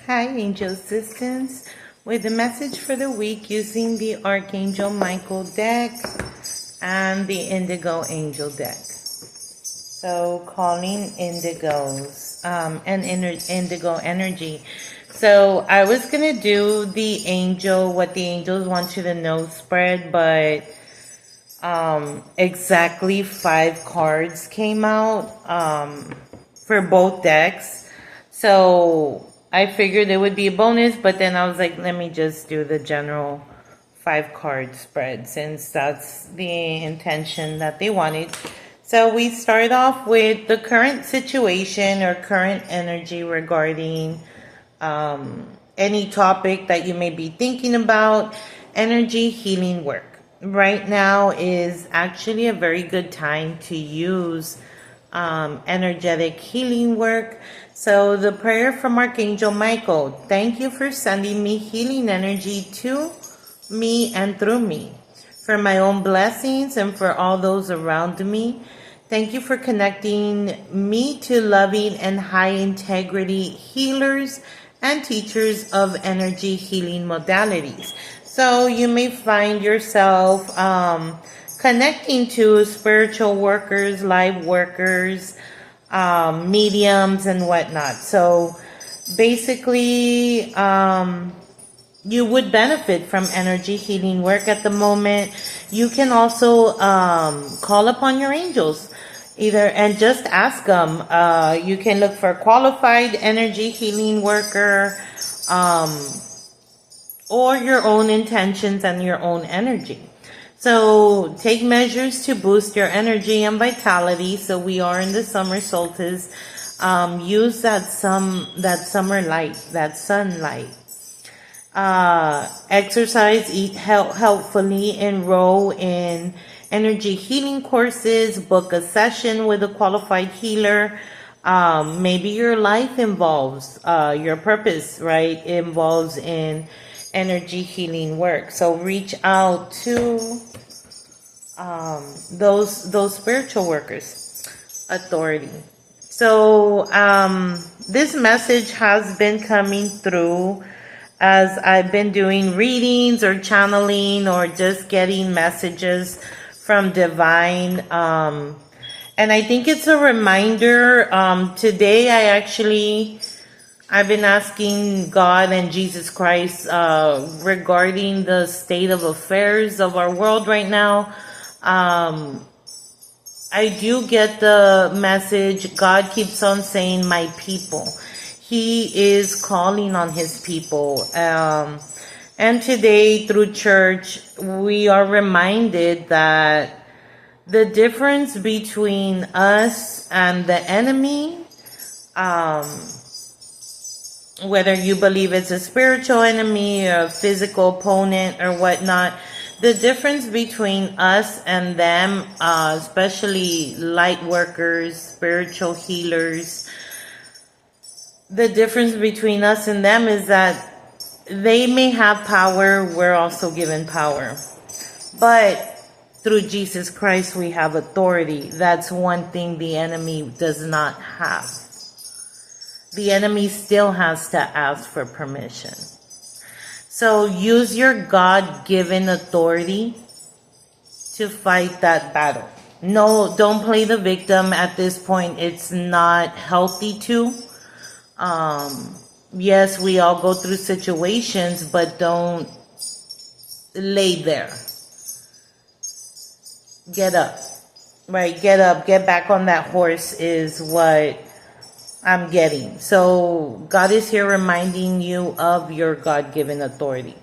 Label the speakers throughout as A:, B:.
A: Hi, Angel Assistants, with the message for the week using the Archangel Michael deck and the Indigo Angel deck. So, calling Indigos and Indigo energy. So, I was going to do the angel, what the angels want you to know spread, but exactly 5 cards came out for both decks. So I figured it would be a bonus, but then I was like, let me just do the general 5 card spread since that's the intention that they wanted. So we start off with the current situation or current energy regarding any topic that you may be thinking about. Energy healing work. Right now is actually a very good time to use energetic healing work. So the prayer from Archangel Michael: thank you for sending me healing energy to me and through me, for my own blessings and for all those around me. Thank you for connecting me to loving and high integrity healers and teachers of energy healing modalities. So you may find yourself connecting to spiritual workers, light workers, mediums, and whatnot. So basically, you would benefit from energy healing work at the moment. You can also call upon your angels and just ask them. You can look for a qualified energy healing worker, or your own intentions and your own energy. So take measures to boost your energy and vitality. So we are in the summer solstice. Use that summer light, that sunlight. Exercise, eat healthfully, enroll in energy healing courses, book a session with a qualified healer. Maybe your life involves, your purpose, right, involves in energy healing work. So reach out to those spiritual workers, authority. So this message has been coming through as I've been doing readings or channeling or just getting messages from divine. And I think it's a reminder. Today I've been asking God and Jesus Christ regarding the state of affairs of our world right now. I do get the message. God keeps on saying, my people. He is calling on his people. And today through church, we are reminded that the difference between us and the enemy, whether you believe it's a spiritual enemy or a physical opponent or whatnot, the difference between us and them, especially light workers, spiritual healers, the difference between us and them is that they may have power, we're also given power. But through Jesus Christ, we have authority. That's one thing the enemy does not have. The enemy still has to ask for permission. So use your God-given authority to fight that battle. No, don't play the victim at this point. It's not healthy to. Yes, we all go through situations, but don't lay there. Get up, right? Get up, get back on that horse is what I'm getting. So God is here reminding you of your God-given authority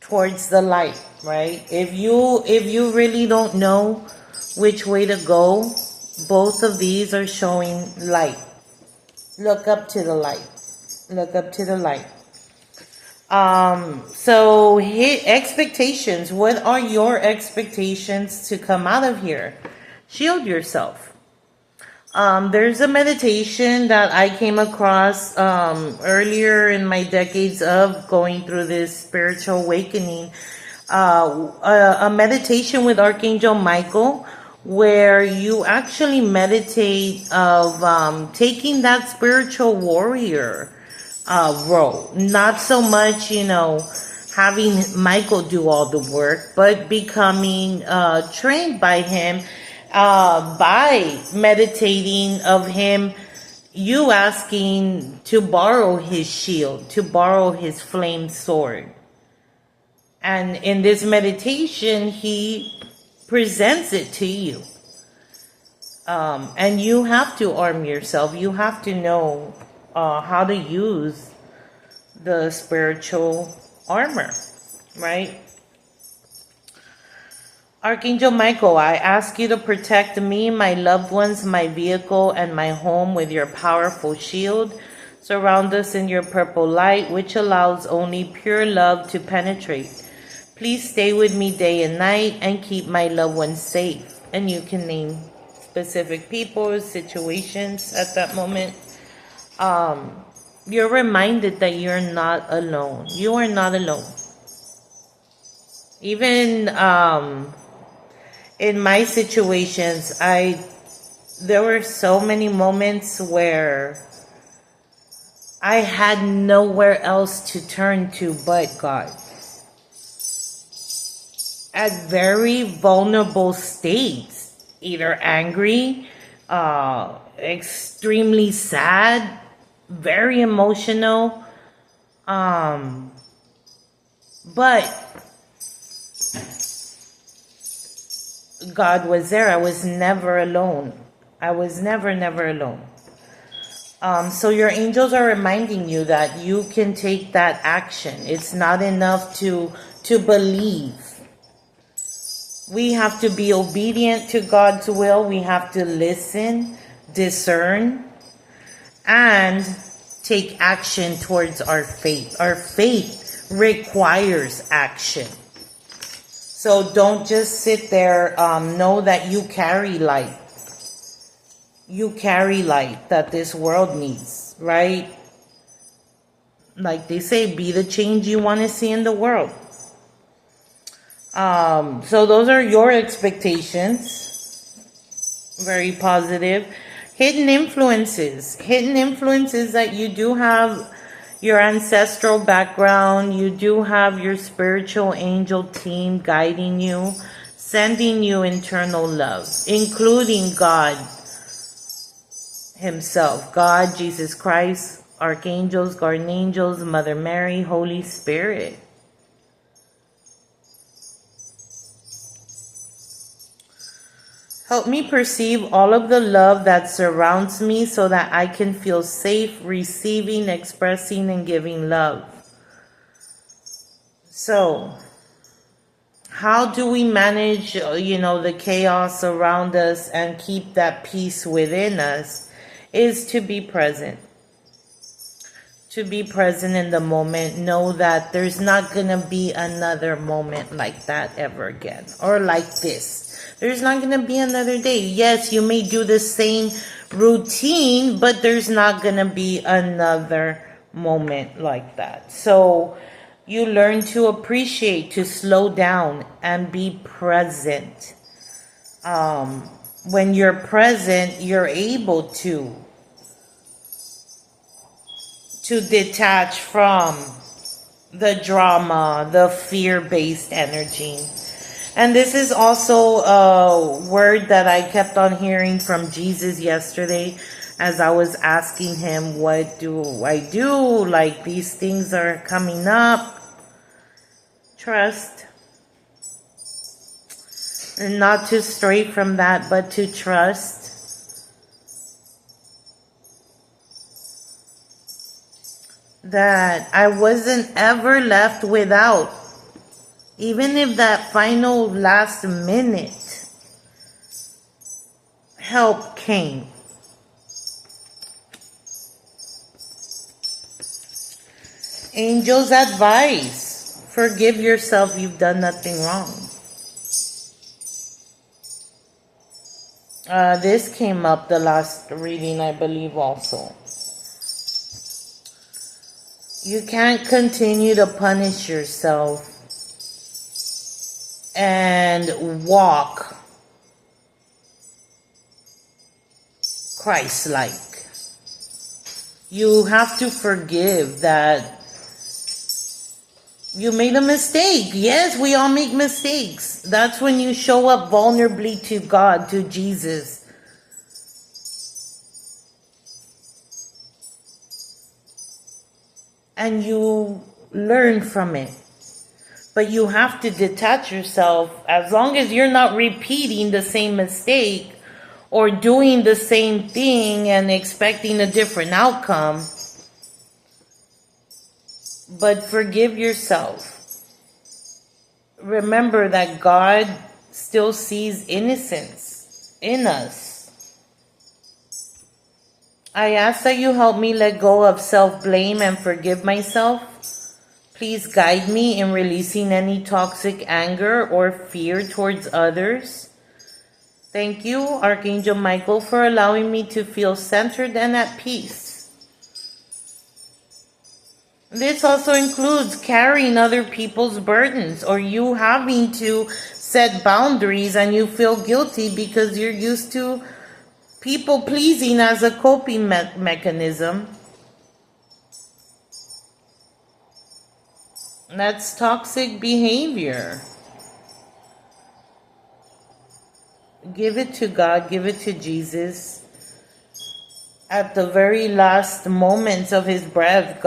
A: towards the light, right? If you really don't know which way to go, both of these are showing light. Look up to the light. Look up to the light. So hit expectations. What are your expectations to come out of here? Shield yourself. There's a meditation that I came across earlier in my decades of going through this spiritual awakening. A meditation with Archangel Michael, where you actually meditate of taking that spiritual warrior role. Not so much, having Michael do all the work, but becoming trained by him, by meditating of him, you asking to borrow his shield, to borrow his flame sword. And in this meditation, he presents it to you. And you have to arm yourself. You have to know how to use the spiritual armor, right? Archangel Michael, I ask you to protect me, my loved ones, my vehicle, and my home with your powerful shield. Surround us in your purple light, which allows only pure love to penetrate. Please stay with me day and night and keep my loved ones safe. And you can name specific people, situations at that moment. You're reminded that you're not alone. You are not alone. Even in my situations, there were so many moments where I had nowhere else to turn to but God. At very vulnerable states, either angry, extremely sad, very emotional, but God was there. I was never alone. I was never alone. So your angels are reminding you that you can take that action. It's not enough to believe. We have to be obedient to God's will. We have to listen, discern, and take action towards our faith. Our faith requires action. So don't just sit there. Know that you carry light. You carry light that this world needs, right? Like they say, be the change you want to see in the world. So those are your expectations. Very positive. Hidden influences that you do have your ancestral background. You do have your spiritual angel team guiding you, sending you internal love, including God himself, God, Jesus Christ, archangels, guardian angels, Mother Mary, Holy Spirit. Help me perceive all of the love that surrounds me so that I can feel safe receiving, expressing, and giving love. So, how do we manage, the chaos around us and keep that peace within us? Is to be present. To be present in the moment. Know that there's not going to be another moment like that ever again. Or like this. There's not going to be another day. Yes, you may do the same routine, but there's not going to be another moment like that. So you learn to appreciate, to slow down and be present. When you're present, you're able to detach from the drama, the fear-based energy. And this is also a word that I kept on hearing from Jesus yesterday as I was asking him, what do I do? Like, these things are coming up. Trust. And not to stray from that, but to trust. That I wasn't ever left without. Even if that final last minute help came. Angels advice. Forgive yourself, you've done nothing wrong. This came up the last reading, I believe, also. You can't continue to punish yourself and walk Christ-like. You have to forgive that you made a mistake. Yes, we all make mistakes. That's when you show up vulnerably to God, to Jesus. And you learn from it. But you have to detach yourself. As long as you're not repeating the same mistake or doing the same thing and expecting a different outcome. But forgive yourself. Remember that God still sees innocence in us. I ask that you help me let go of self-blame and forgive myself. Please guide me in releasing any toxic anger or fear towards others. Thank you, Archangel Michael, for allowing me to feel centered and at peace. This also includes carrying other people's burdens or you having to set boundaries and you feel guilty because you're used to people pleasing as a coping mechanism. That's toxic behavior. Give it to God, give it to Jesus. At the very last moments of his breath,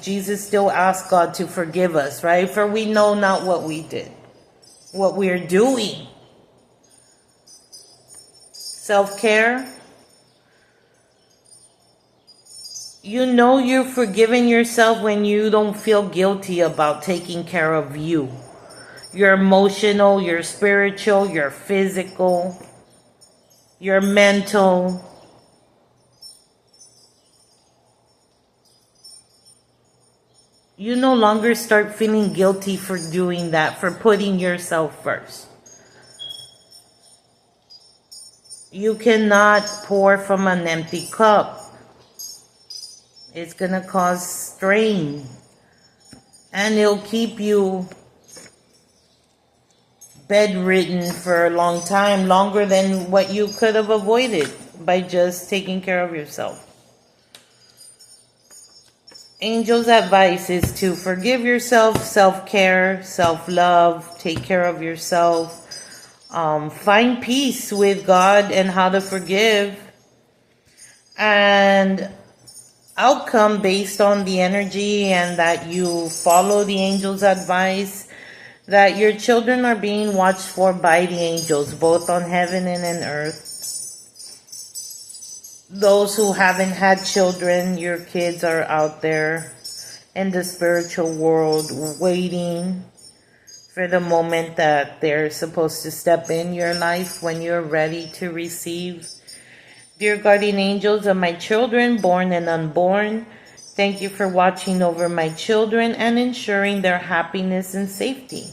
A: Jesus still asked God to forgive us, right? For we know not what we did, what we're doing. Self-care. You know you're forgiving yourself when you don't feel guilty about taking care of you. Your emotional, your spiritual, your physical, your mental. You no longer start feeling guilty for doing that, for putting yourself first. You cannot pour from an empty cup. It's going to cause strain. And it'll keep you bedridden for a long time, longer than what you could have avoided by just taking care of yourself. Angel's advice is to forgive yourself, self-care, self-love, take care of yourself. Find peace with God and how to forgive. And outcome based on the energy and that you follow the angel's advice, that your children are being watched for by the angels, both on heaven and on earth. Those who haven't had children, your kids are out there in the spiritual world waiting for the moment that they're supposed to step in your life when you're ready to receive. Dear guardian angels of my children, born and unborn, thank you for watching over my children and ensuring their happiness and safety.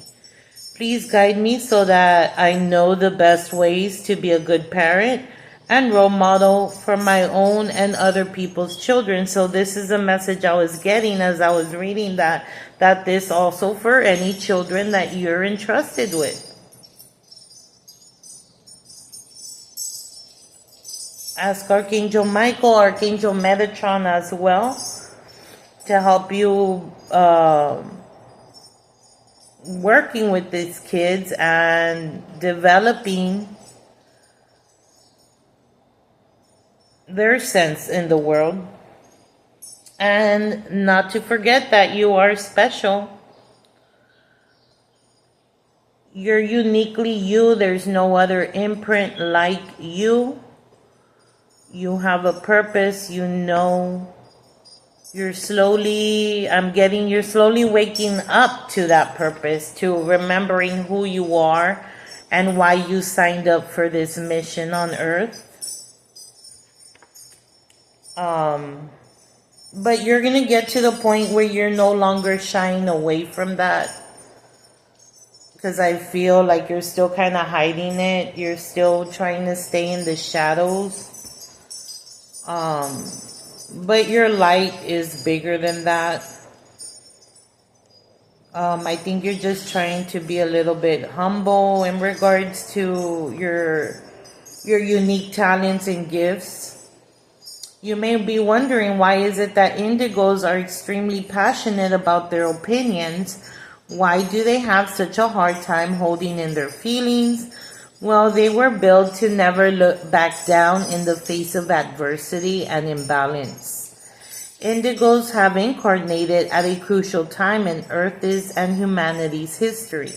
A: Please guide me so that I know the best ways to be a good parent and role model for my own and other people's children. So this is a message I was getting as I was reading that this also for any children that you're entrusted with. Ask Archangel Michael, Archangel Metatron as well to help you working with these kids and developing their sense in the world. And not to forget that you are special. You're uniquely you. There's no other imprint like you. You have a purpose, you know. You're slowly waking up to that purpose, to remembering who you are and why you signed up for this mission on earth. But you're going to get to the point where you're no longer shying away from that. Because I feel like you're still kind of hiding it. You're still trying to stay in the shadows. But your light is bigger than that. I think you're just trying to be a little bit humble in regards to your unique talents and gifts. You may be wondering, why is it that indigos are extremely passionate about their opinions? Why do they have such a hard time holding in their feelings? Well, they were built to never look back down in the face of adversity and imbalance. Indigos have incarnated at a crucial time in Earth's and humanity's history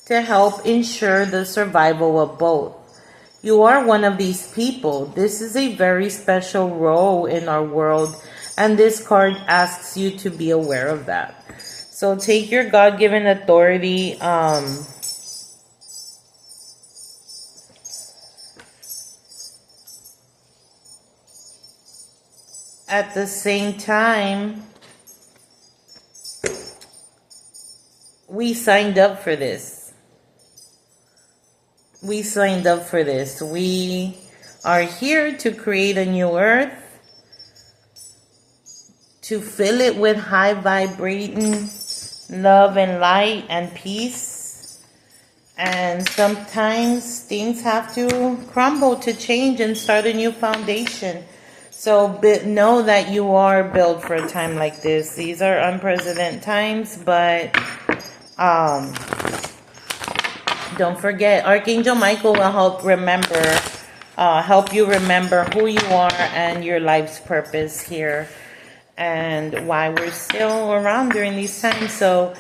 A: to help ensure the survival of both. You are one of these people. This is a very special role in our world, and this card asks you to be aware of that. So take your God-given authority. At the same time, we signed up for this. We signed up for this. We are here to create a new earth, to fill it with high vibrating love and light and peace. And sometimes things have to crumble to change and start a new foundation. So know that you are built for a time like this. These are unprecedented times, but don't forget, Archangel Michael will help you remember who you are and your life's purpose here, and why we're still around during these times. So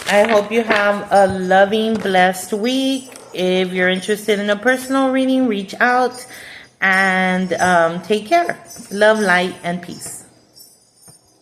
A: I hope you have a loving, blessed week. If you're interested in a personal reading, reach out. And take care. Love, light, and peace.